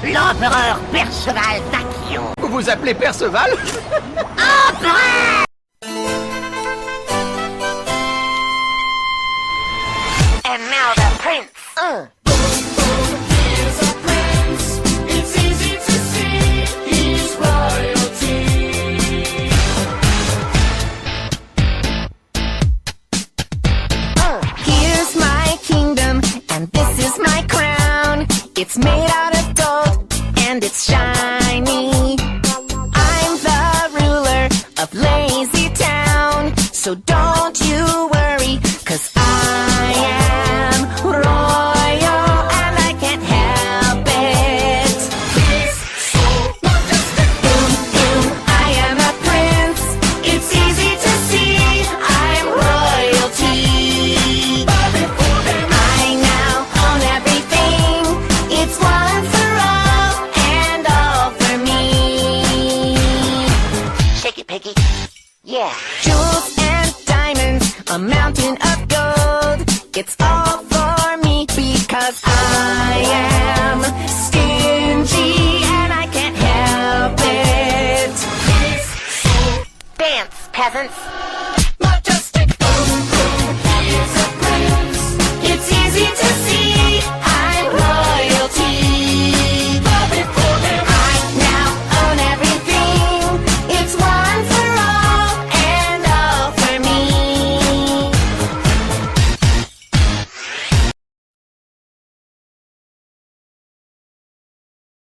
l'empereur Perceval d'Aquillon. Vous vous appelez Perceval? Empereur! And now the prince. Here's my kingdom, and this is my crown. It's made out of gold, and it's shiny. I'm the ruler of Lazy Town, so don't you worry, 'cause I am royal, and I can't help it. Boom, boom, I am a prince. It's easy to see, I'm royalty. I now own everything. It's one for all, and all for me. Shake it, Piggy. Yeah. Jewels and diamonds, a mountain of gold. It's all for me because I am stingy and I can't help it. Dance, peasants.